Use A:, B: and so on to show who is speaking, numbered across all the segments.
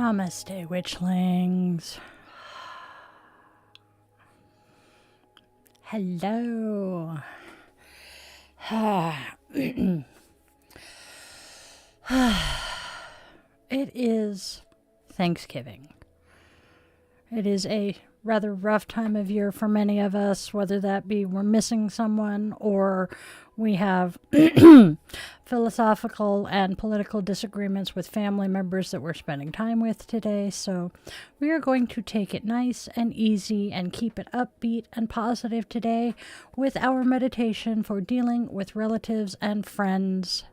A: Namaste, witchlings. Hello. It is Thanksgiving. It is a rather rough time of year for many of us, whether that be we're missing someone or we have philosophical and political disagreements with family members that we're spending time with today. So we are going to take it nice and easy and keep it upbeat and positive today with our meditation for dealing with relatives and friends,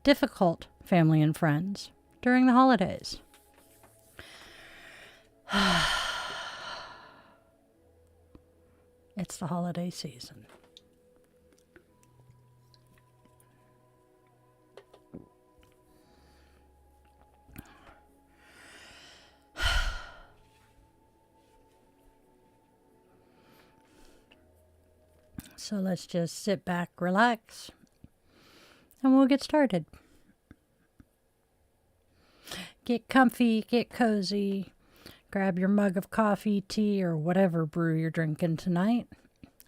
A: difficult family and friends during the holidays. It's the holiday season. So let's just sit back, relax, and we'll get started. Get comfy, get cozy, grab your mug of coffee, tea, or whatever brew you're drinking tonight,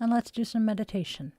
A: and let's do some meditation.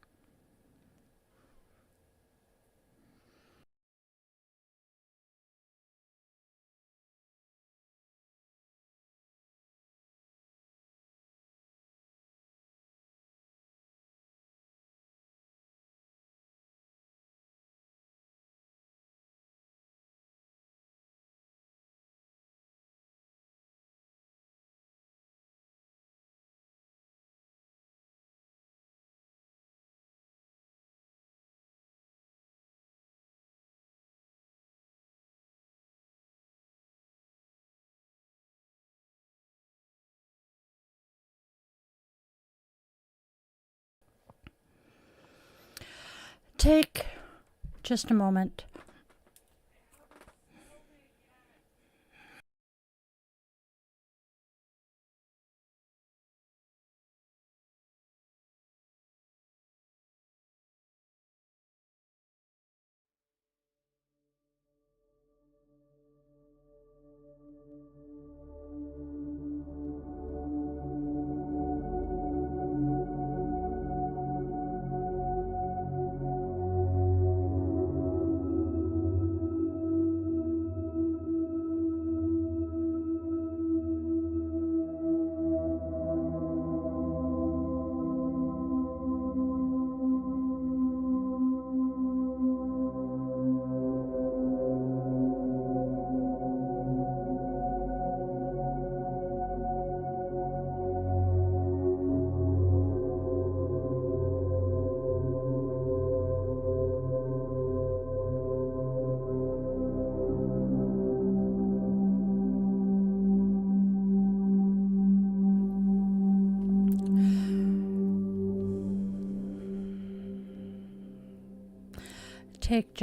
A: Take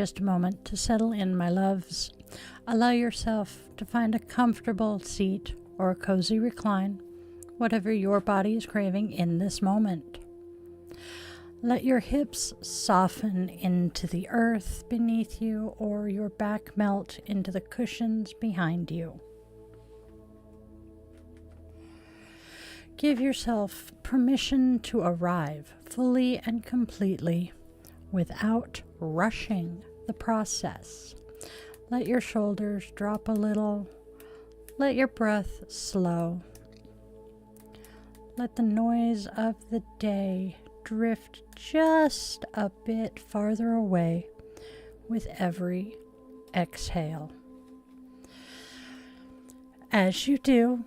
A: just a moment to settle in, my loves. Allow yourself to find a comfortable seat or a cozy recline, whatever your body is craving in this moment. Let your hips soften into the earth beneath you or your back melt into the cushions behind you. Give yourself permission to arrive fully and completely without rushing the process. Let your shoulders drop a little. Let your breath slow. Let the noise of the day drift just a bit farther away with every exhale. As you do,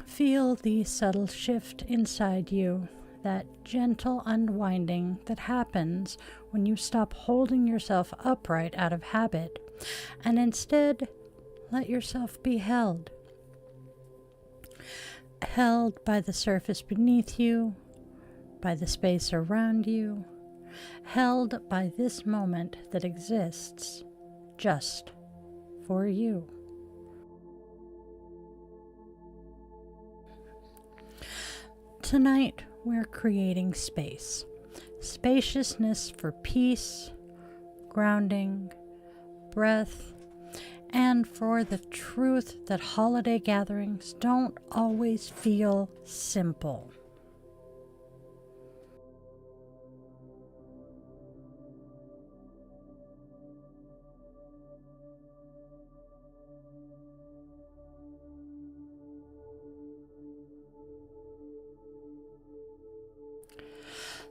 A: feel the subtle shift inside you, that gentle unwinding that happens when you stop holding yourself upright out of habit and instead let yourself be held. Held by the surface beneath you, by the space around you, held by this moment that exists just for you. Tonight, we're creating space. Spaciousness for peace, grounding, breath, and for the truth that holiday gatherings don't always feel simple.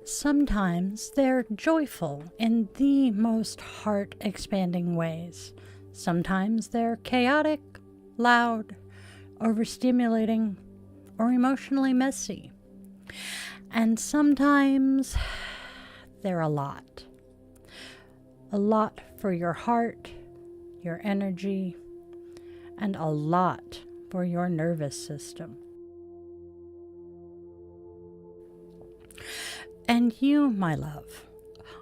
A: Sometimes they're joyful in the most heart-expanding ways. Sometimes they're chaotic, loud, overstimulating, or emotionally messy. And sometimes they're a lot. A lot for your heart, your energy, and a lot for your nervous system. And you, my love,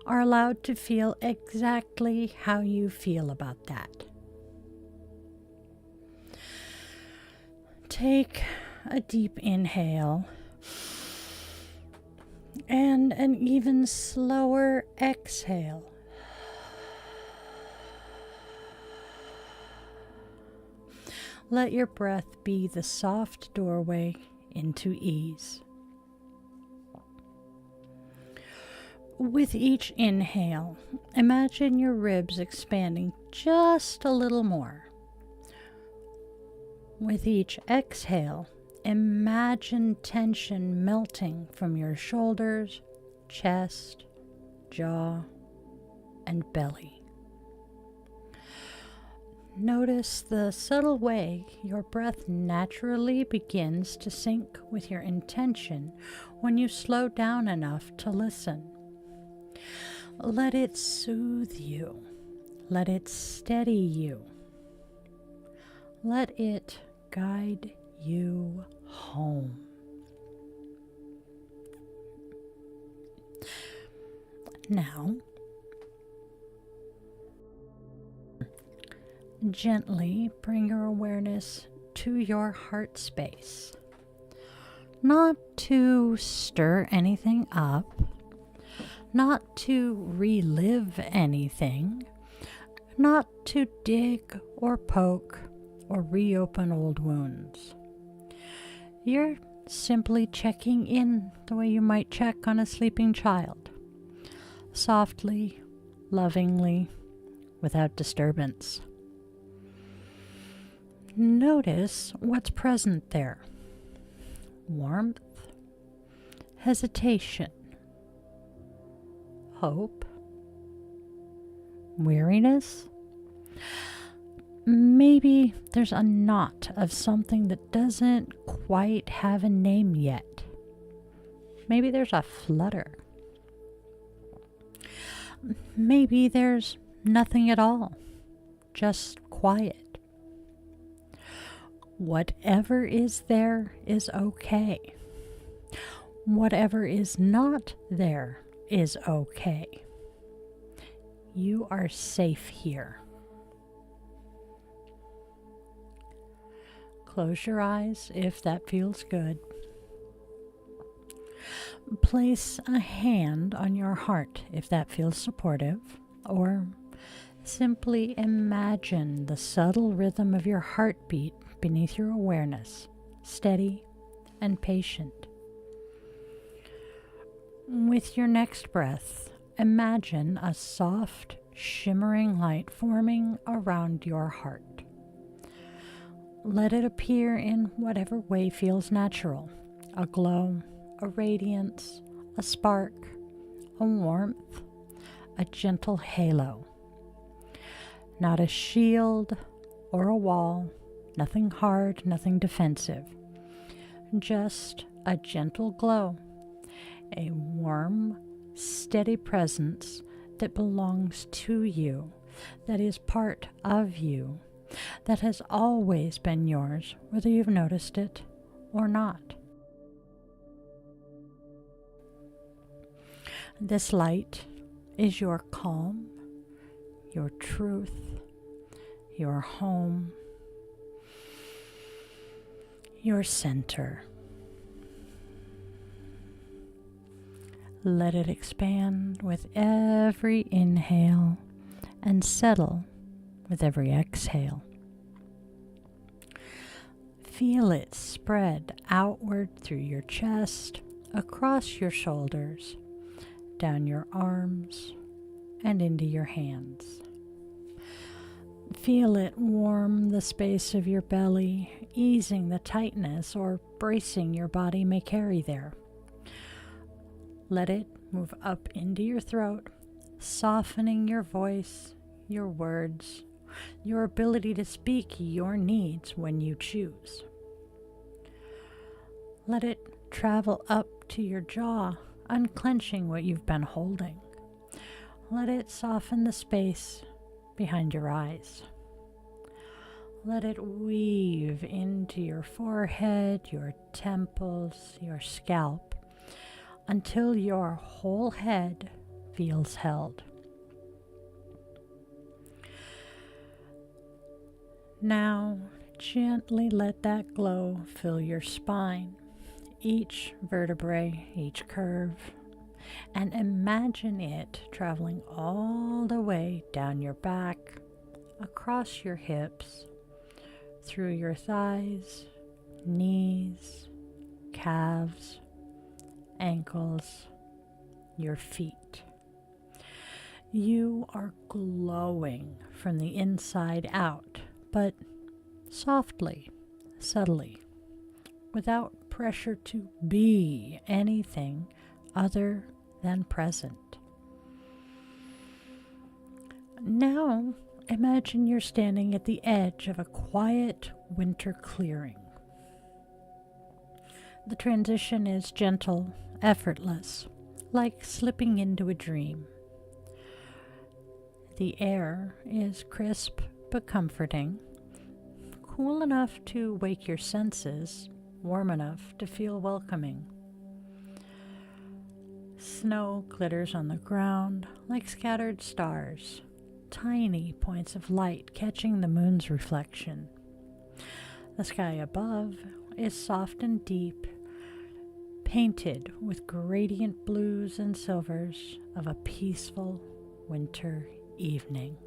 A: are allowed to feel exactly how you feel about that. Take a deep inhale and an even slower exhale. Let your breath be the soft doorway into ease. With each inhale, imagine your ribs expanding just a little more. With each exhale, imagine tension melting from your shoulders, chest, jaw, and belly. Notice the subtle way your breath naturally begins to sync with your intention when you slow down enough to listen. Let it soothe you. Let it steady you. Let it guide you home. Now, gently bring your awareness to your heart space. Not to stir anything up, not to relive anything, not to dig or poke or reopen old wounds. You're simply checking in the way you might check on a sleeping child. Softly, lovingly, without disturbance. Notice what's present there. Warmth, hesitation, hope, weariness. Maybe there's a knot of something that doesn't quite have a name yet. Maybe there's a flutter. Maybe there's nothing at all, just quiet. Whatever is there is okay. Whatever is not there is okay. You are safe here. Close your eyes if that feels good. Place a hand on your heart if that feels supportive, or simply imagine the subtle rhythm of your heartbeat beneath your awareness, steady and patient. With your next breath, imagine a soft, shimmering light forming around your heart. Let it appear in whatever way feels natural. A glow, a radiance, a spark, a warmth, a gentle halo. Not a shield or a wall, nothing hard, nothing defensive. Just a gentle glow, a warm, steady presence that belongs to you, that is part of you, that has always been yours, whether you've noticed it or not. This light is your calm, your truth, your home, your center. Let it expand with every inhale and settle with every exhale. Feel it spread outward through your chest, across your shoulders, down your arms, and into your hands. Feel it warm the space of your belly, easing the tightness or bracing your body may carry there. Let it move up into your throat, softening your voice, your words, your ability to speak your needs when you choose. Let it travel up to your jaw, unclenching what you've been holding. Let it soften the space behind your eyes. Let it weave into your forehead, your temples, your scalp, until your whole head feels held. Now, gently let that glow fill your spine, each vertebrae, each curve, and imagine it traveling all the way down your back, across your hips, through your thighs, knees, calves, ankles, your feet. You are glowing from the inside out, but softly, subtly, without pressure to be anything other than present. Now, imagine you're standing at the edge of a quiet winter clearing. The transition is gentle, effortless, like slipping into a dream. The air is crisp but comforting, cool enough to wake your senses, warm enough to feel welcoming. Snow glitters on the ground like scattered stars, tiny points of light catching the moon's reflection. The sky above is soft and deep, painted with gradient blues and silvers of a peaceful winter evening.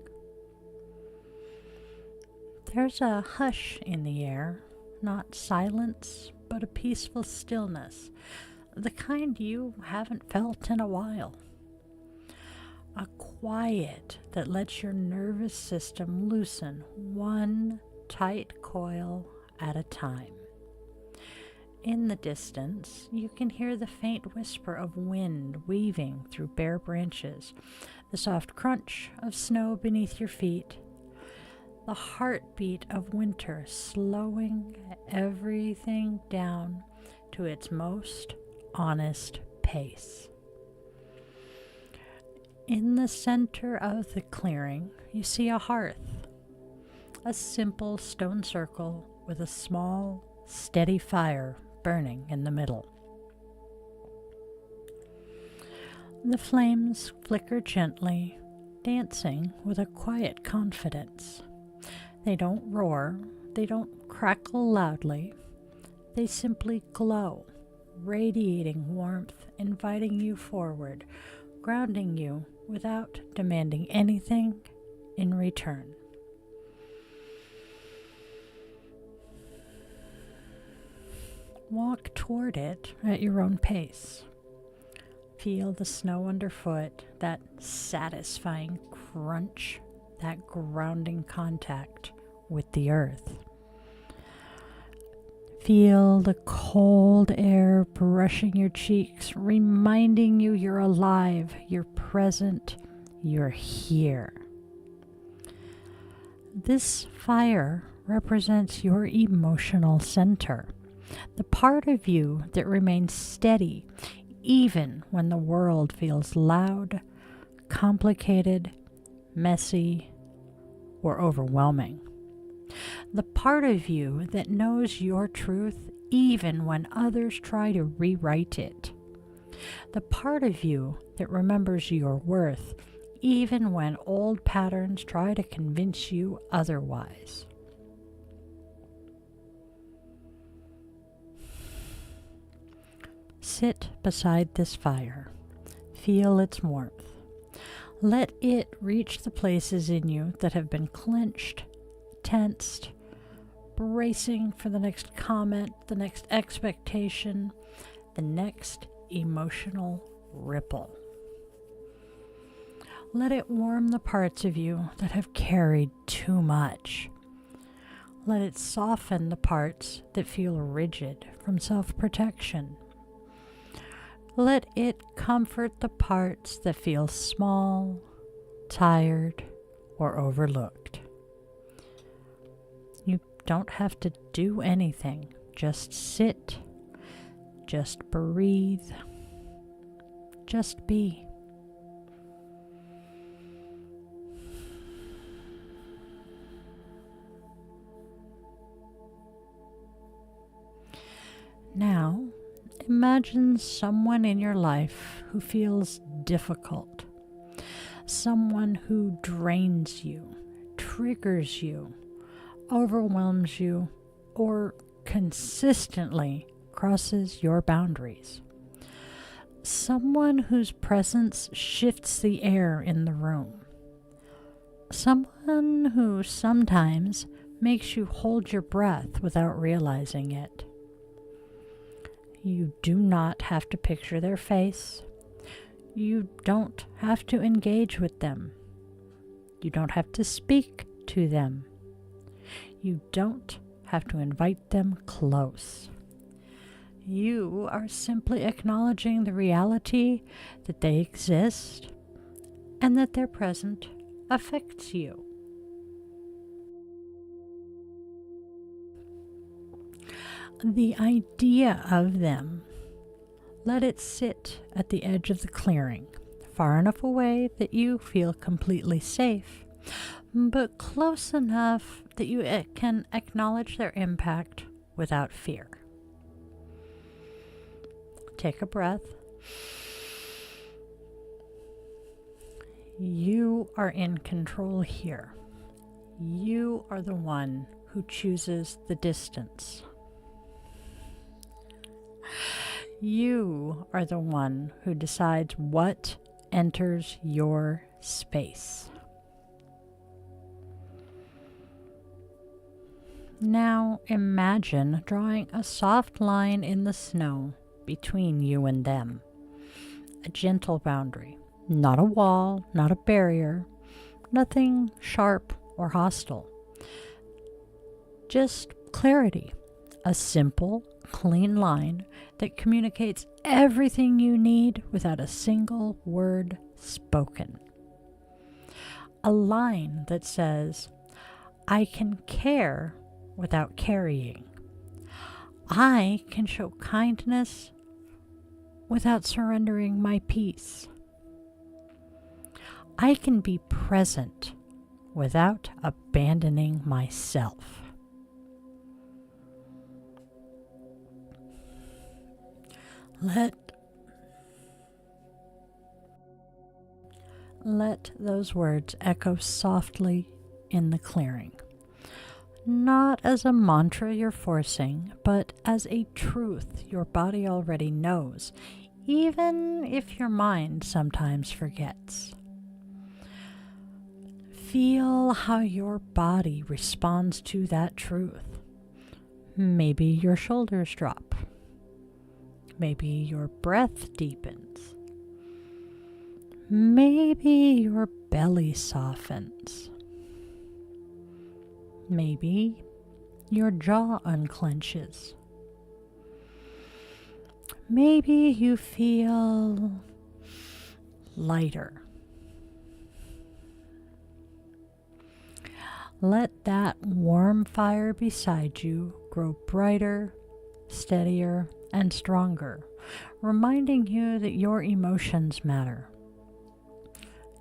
A: There's a hush in the air, not silence, but a peaceful stillness, the kind you haven't felt in a while. A quiet that lets your nervous system loosen one tight coil at a time. In the distance, you can hear the faint whisper of wind weaving through bare branches, the soft crunch of snow beneath your feet, the heartbeat of winter slowing everything down to its most honest pace. In the center of the clearing, you see a hearth, a simple stone circle with a small, steady fire burning in the middle. The flames flicker gently, dancing with a quiet confidence. They don't roar, they don't crackle loudly, they simply glow, radiating warmth, inviting you forward, grounding you without demanding anything in return. Walk toward it at your own pace. Feel the snow underfoot, that satisfying crunch, that grounding contact with the earth. Feel the cold air brushing your cheeks, reminding you you're alive, you're present, you're here. This fire represents your emotional center, the part of you that remains steady even when the world feels loud, complicated, messy, or overwhelming. The part of you that knows your truth even when others try to rewrite it. The part of you that remembers your worth even when old patterns try to convince you otherwise. Sit beside this fire. Feel its warmth. Let it reach the places in you that have been clenched, tensed, bracing for the next comment, the next expectation, the next emotional ripple. Let it warm the parts of you that have carried too much. Let it soften the parts that feel rigid from self-protection. Let it comfort the parts that feel small, tired, or overlooked. You don't have to do anything. Just sit, just breathe, just be. Now, imagine someone in your life who feels difficult, someone who drains you, triggers you, overwhelms you, or consistently crosses your boundaries. Someone whose presence shifts the air in the room. Someone who sometimes makes you hold your breath without realizing it. You do not have to picture their face. You don't have to engage with them. You don't have to speak to them. You don't have to invite them close. You are simply acknowledging the reality that they exist and that their presence affects you. The idea of them, let it sit at the edge of the clearing, far enough away that you feel completely safe, but close enough that you can acknowledge their impact without fear. Take a breath. You are in control here. You are the one who chooses the distance. You are the one who decides what enters your space. Now imagine drawing a soft line in the snow between you and them. A gentle boundary, not a wall, not a barrier, nothing sharp or hostile. Just clarity, a simple, clean line that communicates everything you need without a single word spoken. A line that says, I can care without carrying. I can show kindness without surrendering my peace. I can be present without abandoning myself. Let those words echo softly in the clearing, not as a mantra you're forcing, but as a truth your body already knows, even if your mind sometimes forgets. Feel how your body responds to that truth. Maybe your shoulders drop. Maybe your breath deepens. Maybe your belly softens. Maybe your jaw unclenches. Maybe you feel lighter. Let that warm fire beside you grow brighter, steadier, and stronger, reminding you that your emotions matter.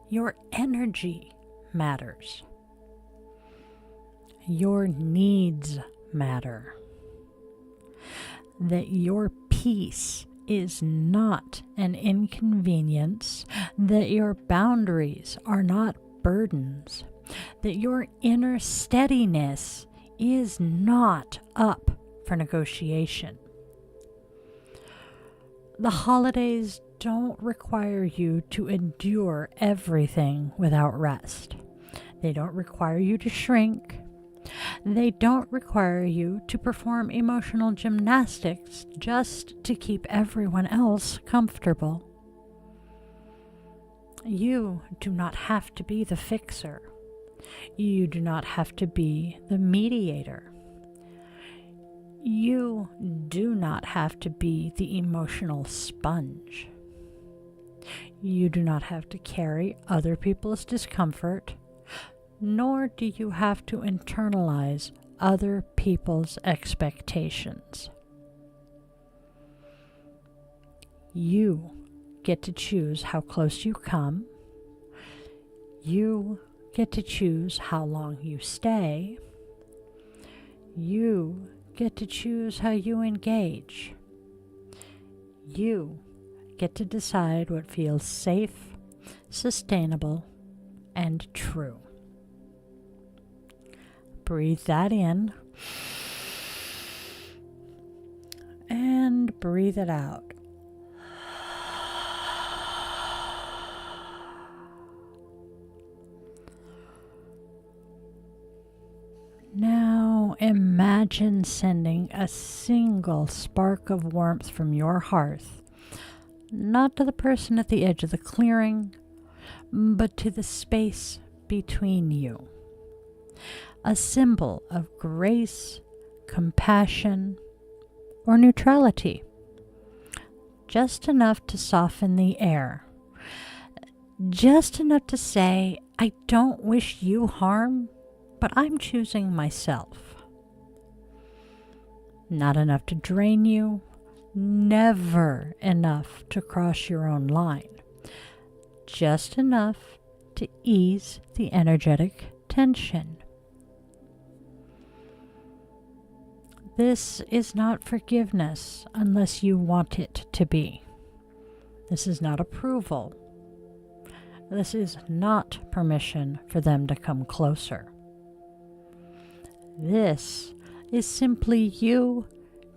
A: Your energy matters. Your needs matter. That your peace is not an inconvenience, that your boundaries are not burdens, that your inner steadiness is not up for negotiation. The holidays don't require you to endure everything without rest. They don't require you to shrink. They don't require you to perform emotional gymnastics just to keep everyone else comfortable. You do not have to be the fixer. You do not have to be the mediator. You do not have to be the emotional sponge. You do not have to carry other people's discomfort, nor do you have to internalize other people's expectations. You get to choose how close you come. You get to choose how long you stay. You get to choose how you engage. You get to decide what feels safe, sustainable, and true. Breathe that in and breathe it out. Now imagine sending a single spark of warmth from your hearth, not to the person at the edge of the clearing, but to the space between you. A symbol of grace, compassion, or neutrality. Just enough to soften the air. Just enough to say, I don't wish you harm, but I'm choosing myself. Not enough to drain you, never enough to cross your own line. Just enough to ease the energetic tension. This is not forgiveness unless you want it to be. This is not approval. This is not permission for them to come closer. This is simply you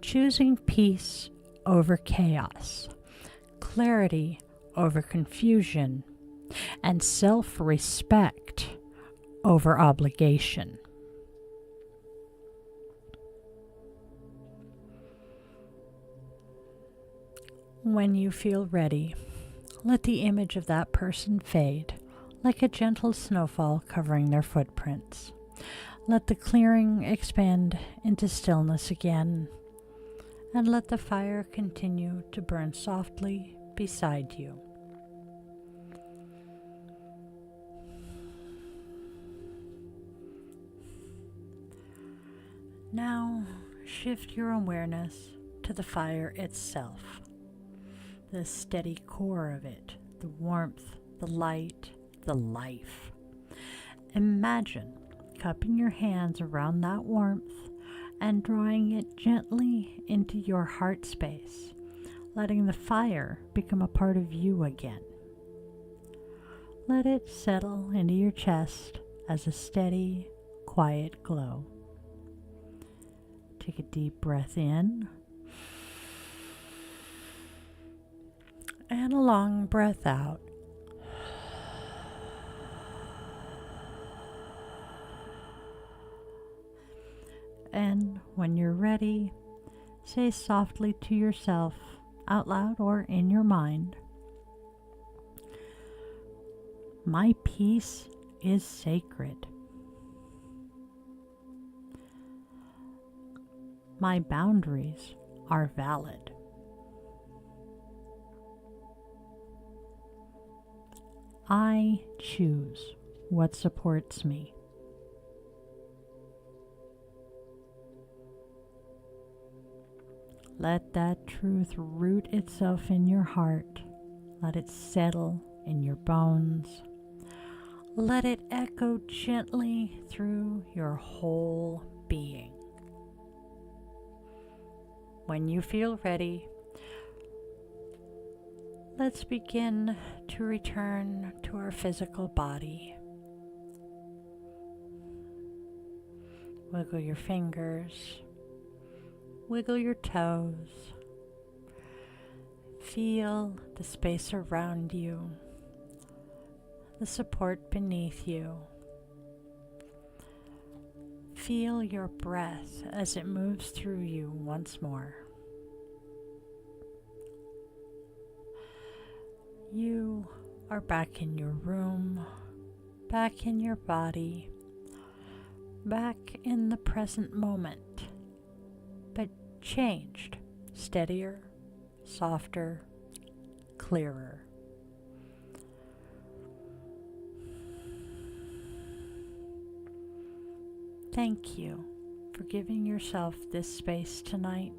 A: choosing peace over chaos, clarity over confusion, and self-respect over obligation. When you feel ready, let the image of that person fade, like a gentle snowfall covering their footprints. Let the clearing expand into stillness again, and let the fire continue to burn softly beside you. Now, shift your awareness to the fire itself. The steady core of it, the warmth, the light, the life. Imagine cupping your hands around that warmth and drawing it gently into your heart space, letting the fire become a part of you again. Let it settle into your chest as a steady, quiet glow. Take a deep breath in and a long breath out. And when you're ready, say softly to yourself, out loud or in your mind, my peace is sacred. My boundaries are valid. I choose what supports me. Let that truth root itself in your heart. Let it settle in your bones. Let it echo gently through your whole being. When you feel ready, let's begin to return to our physical body. Wiggle your fingers. Wiggle your toes. Feel the space around you, the support beneath you. Feel your breath as it moves through you once more. You are back in your room, back in your body, back in the present moment, but changed, steadier, softer, clearer. Thank you for giving yourself this space tonight.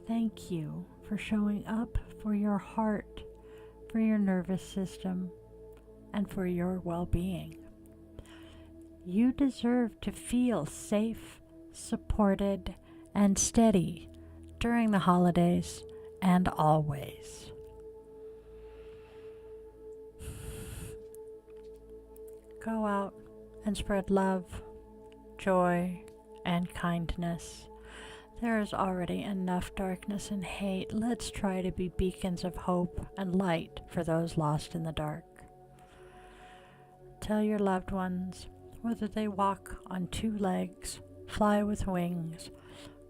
A: Thank you for showing up for your heart, for your nervous system, and for your well-being. You deserve to feel safe, supported, and steady during the holidays and always. Go out and spread love, joy, and kindness. There is already enough darkness and hate. Let's try to be beacons of hope and light for those lost in the dark. Tell your loved ones, whether they walk on 2 legs, fly with wings,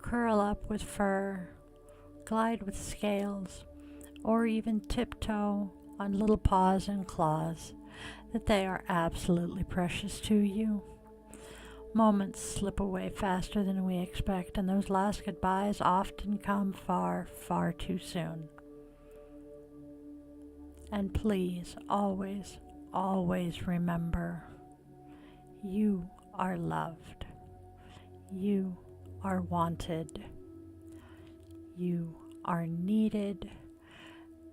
A: curl up with fur, glide with scales, or even tiptoe on little paws and claws, that they are absolutely precious to you. Moments slip away faster than we expect, and those last goodbyes often come far, far too soon. And please, always, always remember, you are loved. You are wanted. You are needed.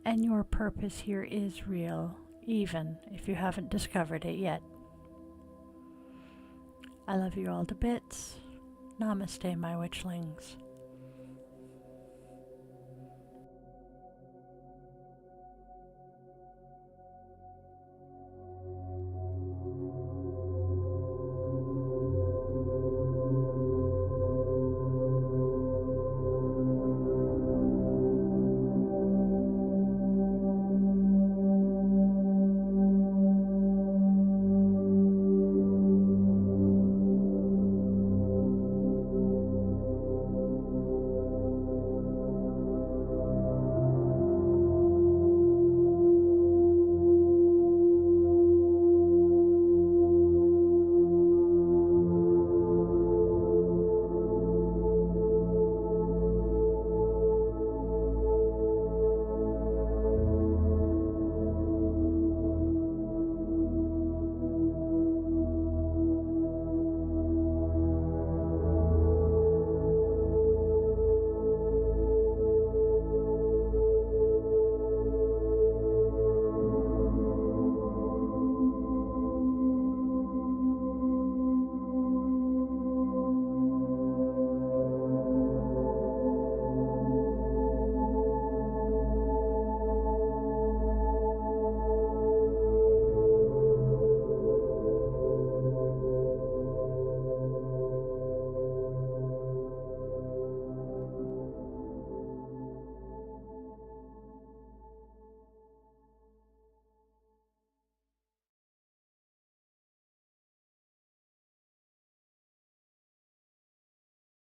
A: And your purpose here is real, even if you haven't discovered it yet. I love you all to bits. Namaste, my witchlings.